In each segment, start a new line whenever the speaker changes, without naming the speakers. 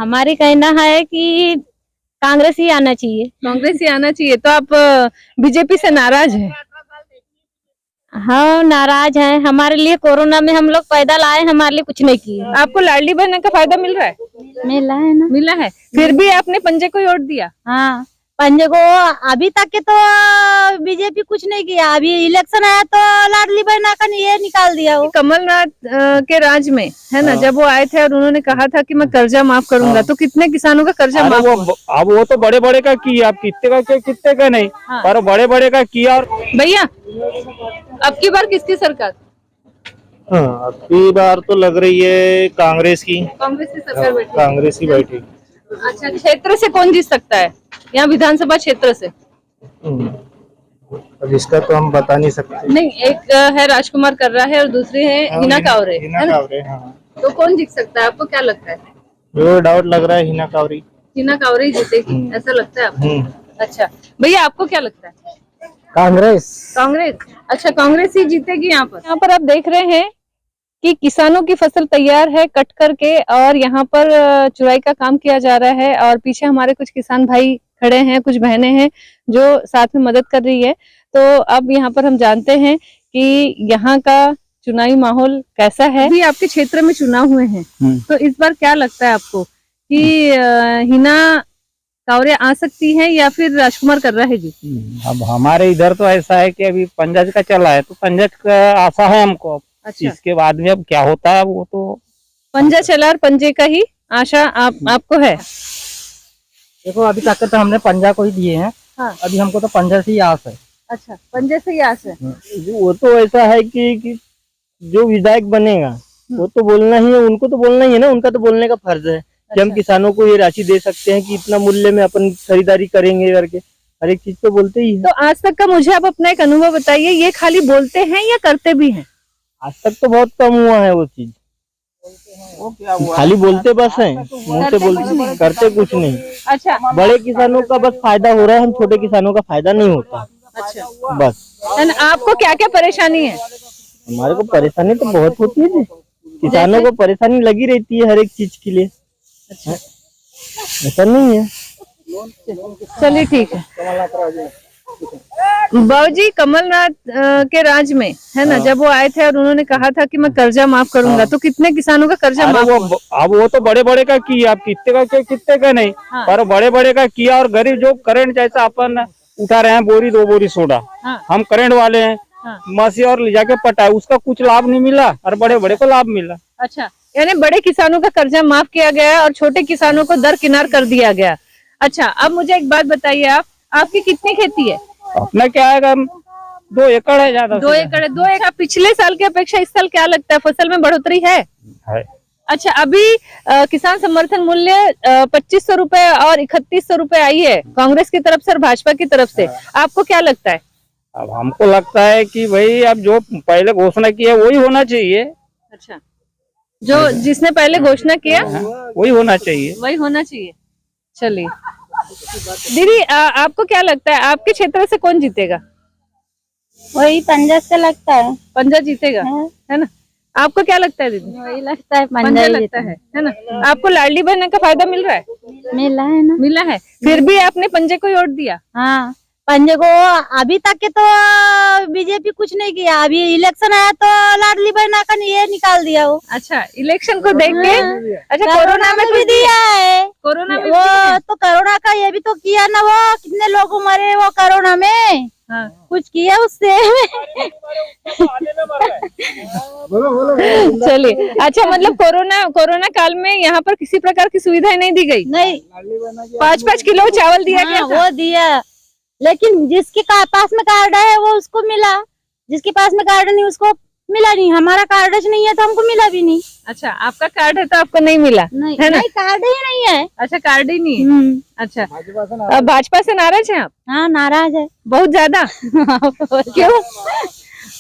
हमारी कहना है कि कांग्रेस ही आना चाहिए।
कांग्रेस ही आना चाहिए। तो आप बीजेपी से नाराज हैं?
हाँ नाराज हैं। हमारे लिए कोरोना में हम लोग पैदल आए, हमारे लिए कुछ नहीं किए।
आपको लाडली बहन का फायदा मिल रहा है?
मिला है ना।
मिला है, फिर भी आपने पंजे को ही वोट दिया?
हाँ पंजे को। अभी तक के तो बीजेपी कुछ नहीं किया, अभी इलेक्शन आया तो लाडली बहन का ये निकाल दिया वो।
कमलनाथ के राज में है ना, जब वो आए थे और उन्होंने कहा था कि मैं कर्जा माफ करूंगा, तो कितने किसानों का कर्जा माफ हुआ?
अब वो तो बड़े बड़े का किया, आप कितने का नहीं, पर बड़े बड़े का किया। और
भैया अब की बार किसकी सरकार?
अब की बार तो लग रही है कांग्रेस की।
कांग्रेस की सरकार बैठी।
कांग्रेस की बैठी।
अच्छा, क्षेत्र से कौन जीत सकता है यहाँ विधानसभा क्षेत्र से?
अब इसका तो हम बता नहीं सकते।
नहीं, एक है राजकुमार कर रहा है और दूसरी है हिना कावरे।
हाँ।
तो कौन जीत सकता है, आपको क्या लगता है?
जो डाउट लग रहा है हिना कावरी।
हिना कावरे ही जीतेगी, ऐसा लगता है आपको? अच्छा भैया, आपको क्या लगता है?
कांग्रेस।
कांग्रेस। अच्छा, कांग्रेस ही जीतेगी यहाँ पर। यहाँ पर आप देख रहे हैं कि किसानों की फसल तैयार है कट करके, और यहाँ पर चुराई का काम किया जा रहा है, और पीछे हमारे कुछ किसान भाई खड़े हैं, कुछ बहनें हैं जो साथ में मदद कर रही है। तो अब यहाँ पर हम जानते हैं कि यहाँ का चुनावी माहौल कैसा है। अभी आपके क्षेत्र में चुनाव हुए हैं, तो इस बार क्या लगता है आपको कि हिना कावरे आ सकती है या फिर राजकुमार कर रहा है जी?
अब हमारे इधर तो ऐसा है कि अभी पंजाब का चला है, तो पंजाब का आशा है हमको।
अच्छा,
इसके बाद में अब क्या होता है वो तो
पंजा चला और पंजे का ही आशा आपको है?
देखो अभी तक तो हमने पंजा को ही दिए हैं।
हाँ।
अभी हमको तो पंजा से ही आस है।
अच्छा, पंजे से ही आस है।
वो तो ऐसा है कि जो विधायक बनेगा वो तो बोलना ही है, उनको तो बोलना ही है ना, उनका तो बोलने का फर्ज है कि हम किसानों को ये राशि दे सकते हैं कि इतना मूल्य में अपन खरीदारी करेंगे करके, हर एक चीज तो बोलते ही है।
तो आज तक का मुझे आप अपना एक अनुभव बताइए, ये खाली बोलते हैं या करते भी हैं?
आज तक तो बहुत कम हुआ है वो चीज, खाली बोलते बस है, मुंह से बोलते, करते कुछ नहीं।
अच्छा,
बड़े किसानों का बस फायदा हो रहा है, हम छोटे किसानों का फायदा नहीं होता।
अच्छा,
बस।
आपको क्या क्या परेशानी है?
हमारे को परेशानी तो बहुत होती है जी, किसानों को परेशानी लगी रहती है हर एक चीज के लिए। अच्छा, ऐसा नहीं है।
चलिए ठीक है। बाबूजी, कमलनाथ के राज में है ना, जब वो आए थे और उन्होंने कहा था कि मैं कर्जा माफ करूंगा, तो कितने किसानों का कर्जा माफ हुआ?
अब वो तो बड़े बड़े का किया, आप कितने का नहीं, पर बड़े बड़े का किया। और गरीब जो करंट जैसा अपन उठा रहे हैं बोरी 2 बोरी सोडा, हम करंट वाले हैं, मसी और ले जाके पटाए, उसका कुछ लाभ नहीं मिला और बड़े बड़े को लाभ मिला।
अच्छा, यानी बड़े किसानों का कर्जा माफ किया गया और छोटे किसानों को दरकिनार कर दिया गया। अच्छा, अब मुझे एक बात बताइए, आपकी कितनी खेती है?
अपना क्या है, 2 एकड़ है ज्यादा।
2 एकड़ है। 2 एकड़। पिछले साल की अपेक्षा इस साल क्या लगता है, फसल में बढ़ोतरी है? अच्छा, अभी किसान समर्थन मूल्य 2500 रुपए और 3100 रुपए आई है कांग्रेस की तरफ से और भाजपा की तरफ से। आपको क्या लगता है?
अब हमको लगता है कि भाई अब जो पहले घोषणा की है वही होना चाहिए।
अच्छा, जो जिसने पहले घोषणा किया
वही होना चाहिए।
वही होना चाहिए। चलिए दीदी, आपको क्या लगता है आपके क्षेत्र से कौन जीतेगा?
वही पंजाब से लगता है।
पंजाब जीतेगा, है ना? आपको क्या लगता है दीदी?
वही लगता है
पंजाब लगता है ना? आपको लाडली बहन का फायदा मिल रहा है?
मिला है ना।
मिला है, फिर भी आपने पंजे को ही वोट दिया?
हाँ पंजे को। अभी तक के तो बीजेपी कुछ नहीं किया, अभी इलेक्शन आया तो लाडली बहन का ये निकाल दिया वो।
अच्छा, इलेक्शन को देख के। अच्छा, कोरोना में
भी दिया है।
कोरोना में
वो तो कोरोना का ये भी तो किया ना, वो कितने लोग मरे वो कोरोना में।
हाँ।
कुछ किया उससे।
चलिए, अच्छा, मतलब कोरोना काल में यहाँ पर किसी प्रकार की सुविधाएं नहीं दी गई?
नहीं,
5-5 किलो चावल दिया गया था।
वो दिया, लेकिन जिसके पास में कार्ड है वो उसको मिला, जिसके पास में कार्ड नहीं उसको मिला नहीं। हमारा कार्ड नहीं है तो हमको मिला भी नहीं।
अच्छा, आपका कार्ड है तो आपको नहीं मिला?
नहीं,
है ना?
नहीं, कार्ड ही नहीं है।
अच्छा, कार्ड ही नहीं है। अच्छा, भाजपा से नाराज हैं आप?
हाँ नाराज है,
बहुत ज्यादा। क्यों?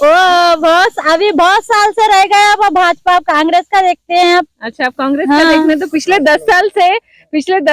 वो अभी बहुत साल से रह गए, अब भाजपा कांग्रेस का देखते हैं अब।
अच्छा, आप कांग्रेस का देखने, तो पिछले 10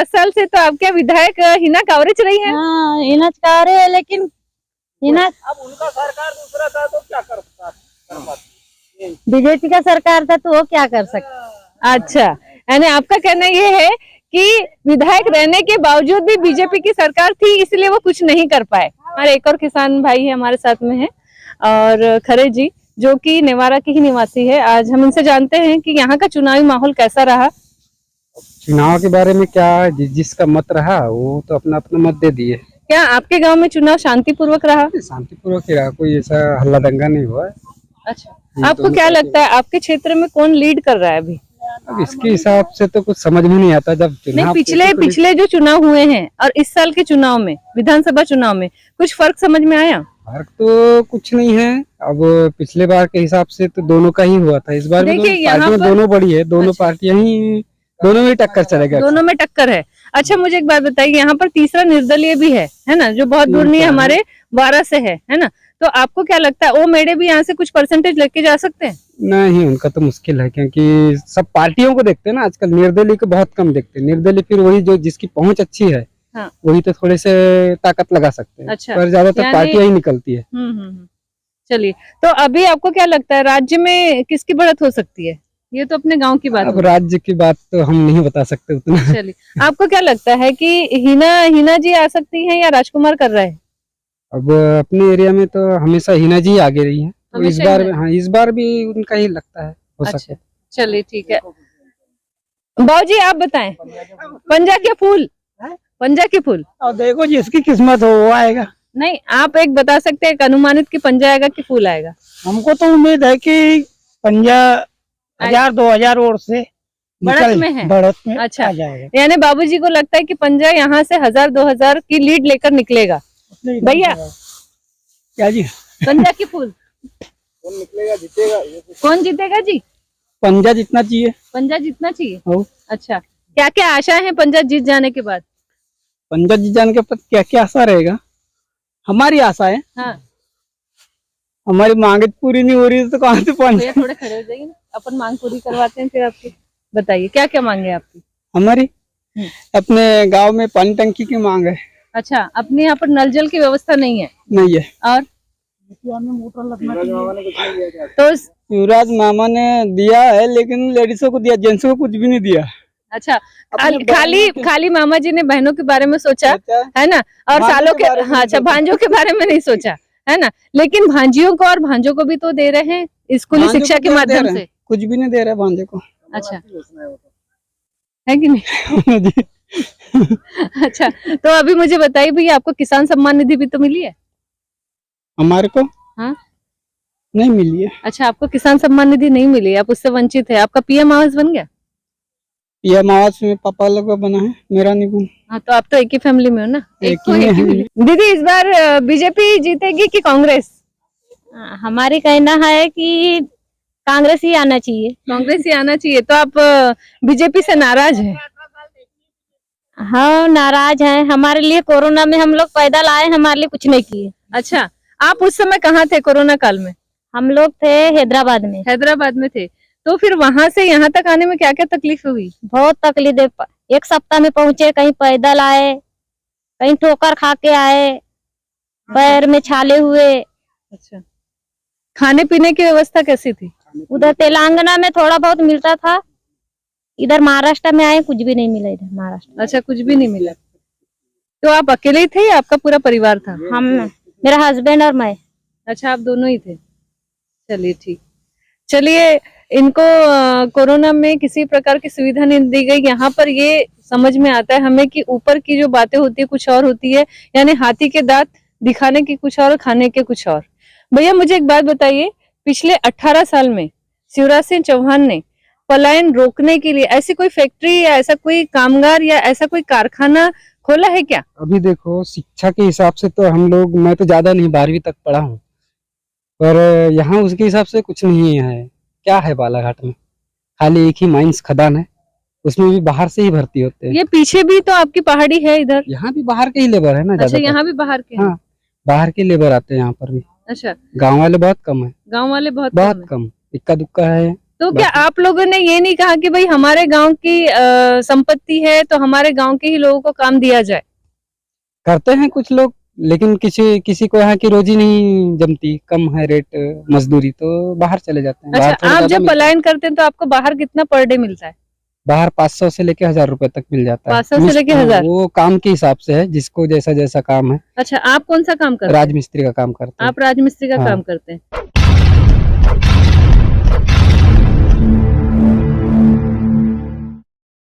साल से तो आपके विधायक हिना कावरे रही है।
हाँ, हिना कावरे है, लेकिन हिना
अब उनका सरकार दूसरा था तो क्या कर
बीजेपी का सरकार था तो वो क्या कर सकता।
अच्छा, यानी आपका कहना ये है कि विधायक रहने के बावजूद भी बीजेपी की सरकार थी, इसलिए वो कुछ नहीं कर पाए। हमारे एक और किसान भाई है हमारे साथ में है, और खरे जी, जो कि नेवारा के ही निवासी है। आज हम इनसे जानते हैं कि यहाँ का चुनावी माहौल कैसा रहा।
चुनाव के बारे में क्या, जिसका मत रहा वो तो अपना अपना मत दे दिए।
क्या आपके गांव में चुनाव शांतिपूर्वक रहा?
शांतिपूर्वक ही रहा, कोई ऐसा हल्ला दंगा नहीं हुआ।
अच्छा, आपको क्या लगता है आपके क्षेत्र में कौन लीड कर रहा है अभी?
अब इसके हिसाब से तो कुछ समझ में नहीं आता। जब
नहीं, पिछले जो चुनाव हुए हैं और इस साल के चुनाव में, विधानसभा चुनाव में कुछ फर्क समझ में आया?
फर्क तो कुछ नहीं है। अब पिछले बार के हिसाब से तो दोनों का ही हुआ था। इस बार भी दोनों बड़ी है, दोनों पार्टियां ही, दोनों में टक्कर चलेगा।
दोनों में टक्कर है। अच्छा, मुझे एक बात बताइए, यहाँ पर तीसरा निर्दलीय भी है ना, जो बहुत दूर नहीं है, हमारे 12 से है ना? तो आपको क्या लगता है, वो मेरे भी यहाँ से कुछ परसेंटेज लेके जा सकते हैं?
नहीं, उनका तो मुश्किल है, क्योंकि सब पार्टियों को देखते हैं ना आजकल। निर्दलीय को बहुत कम देखते हैं। निर्दलीय फिर वही जो जिसकी पहुंच अच्छी है,
हाँ।
वही तो थोड़े से ताकत लगा सकते हैं।
अच्छा,
पर ज्यादातर पार्टियां ही निकलती है।
चलिए, तो अभी आपको क्या लगता है राज्य में किसकी बढ़त हो सकती है? ये तो अपने गांव की बात है।
अब राज्य की बात तो हम नहीं बता सकते उतना।
चलिए, आपको क्या लगता है कि हिना जी आ सकती हैं या राजकुमार कर रहे हैं?
अब अपने एरिया में तो हमेशा हिना जी आगे रही है, तो इस बार भी उनका ही लगता है हो सकता है।
चलिए, ठीक है। बाबूजी आप बताएं, पंजा के फूल, पंजा के फूल।
और देखो जिसकी किस्मत हो वो आएगा।
नहीं, आप एक बता सकते हैं अनुमानित कि पंजा आएगा कि फूल आएगा?
हमको तो उम्मीद है कि पंजा 1000-2000 वोट से
बढ़त में है।
बढ़त में
अच्छा,
आ जाएगा।
यानी बाबूजी को लगता है कि पंजा यहाँ से 1000-2000 की लीड लेकर निकलेगा। भैया
क्या जी,
पंजा की फूल कौन निकलेगा, जीतेगा? कौन जीतेगा जी?
पंजा जितना चाहिए।
पंजा जीतना चाहिए।
हो।
अच्छा, क्या क्या आशाएं हैं पंजा जीत जाने के बाद?
पंजा जीत जाने के बाद क्या क्या आशा रहेगा? हमारी आशा है,
हाँ,
हमारी मांगे पूरी नहीं हो रही तो कहाँ से पंजा।
थोड़े खड़े हो जाइए ना, अपन मांग पूरी करवाते हैं फिर आपकी। बताइए क्या क्या मांगे आपकी?
हमारी अपने गांव में पानी टंकी की मांग है।
अच्छा, अपने यहाँ पर नल जल की व्यवस्था नहीं है?
नहीं है।
और तो
युवराज मामा ने दिया है, लेकिन लेडीजों को दिया, जेंट्सों को कुछ भी नहीं दिया।
अच्छा, खाली मामा जी ने बहनों के बारे में सोचा है ना, और सालों के, हाँ, अच्छा, भांजों के बारे में नहीं सोचा है ना, लेकिन भांजियों को और भांजों को भी तो दे रहे हैं स्कूली शिक्षा के माध्यम से।
कुछ भी नहीं दे रहे भांजे को।
अच्छा, है कि नहीं? अच्छा, तो अभी मुझे बताइए भैया, आपको किसान सम्मान निधि भी तो मिली है?
हमारे को
हाँ,
नहीं मिली है।
अच्छा, आपको किसान सम्मान निधि नहीं मिली, आप उससे वंचित है। आपका पीएम आवास बन गया?
पीएम आवास में पापा लोग का बना है, मेरा नहीं बना।
हाँ, तो आप तो एक ही फैमिली में हो ना।
एक ही मिली।
दीदी, इस बार बीजेपी जीतेगी कि कांग्रेस?
हमारी कहना है कि कांग्रेस ही आना चाहिए।
कांग्रेस ही आना चाहिए। तो आप बीजेपी से नाराज हैं?
हाँ, नाराज हैं। हमारे लिए कोरोना में हम लोग पैदल आए, हमारे लिए कुछ नहीं किए।
अच्छा, आप उस समय कहाँ थे कोरोना काल में?
हम लोग थे हैदराबाद में।
हैदराबाद में थे, तो फिर वहां से यहाँ तक आने में क्या क्या तकलीफ हुई?
बहुत तकलीफ। एक सप्ताह में पहुंचे, कहीं पैदल आए, कहीं ठोकर खा के आए, पैर में छाले हुए।
अच्छा, खाने पीने की व्यवस्था कैसी थी?
उधर तेलंगाना में थोड़ा बहुत मिलता था, इधर महाराष्ट्र में आए कुछ भी नहीं मिला इधर महाराष्ट्र।
अच्छा, कुछ भी नहीं मिला। तो आप अकेले ही थे या आपका पूरा परिवार था?
हम, मेरा हस्बैंड और मैं।
अच्छा, आप दोनों ही थे। चलिए, ठीक। चलिए, इनको कोरोना में किसी प्रकार की सुविधा नहीं दी गई। यहाँ पर ये समझ में आता है हमें कि ऊपर की जो बातें होती है कुछ और होती है, यानी हाथी के दांत दिखाने की कुछ और, खाने के कुछ और। भैया, मुझे एक बात बताइए, पिछले 18 साल में शिवराज सिंह चौहान ने पलायन रोकने के लिए ऐसी कोई फैक्ट्री या ऐसा कोई कामगार या ऐसा कोई कारखाना खोला है क्या?
अभी देखो, शिक्षा के हिसाब से तो हम लोग, मैं तो ज्यादा नहीं, 12वीं तक पढ़ा हूँ, पर यहाँ उसके हिसाब से कुछ नहीं है। क्या है बालाघाट में? खाली एक ही माइंस खदान है, उसमें भी बाहर से ही भर्ती होते हैं।
ये पीछे भी तो आपकी पहाड़ी है इधर।
यहाँ भी बाहर के ही लेबर है ना।
अच्छा, यहाँ भी बाहर के हैं।
हाँ, बाहर के लेबर आते हैं यहाँ पर भी।
अच्छा,
गांव वाले बहुत कम है।
गांव वाले बहुत
कम, इक्का दुक्का है।
तो क्या आप लोगों ने ये नहीं कहा कि भाई हमारे गांव की संपत्ति है तो हमारे गांव के ही लोगों को काम दिया जाए?
करते हैं कुछ लोग, लेकिन किसी को यहाँ की रोजी नहीं जमती, कम है रेट मजदूरी, तो बाहर चले जाते हैं।
अच्छा, आप जब पलायन करते हैं तो आपको बाहर कितना पर डे मिलता है?
बाहर 500 से लेके 1000 रुपए तक मिल जाता है।
500 से लेके 1000?
वो काम के हिसाब से है, जिसको जैसा जैसा काम है।
अच्छा, आप कौन सा काम करते हैं?
राजमिस्त्री का काम करते हैं।
आप राजमिस्त्री का
हाँ।
काम करते हैं।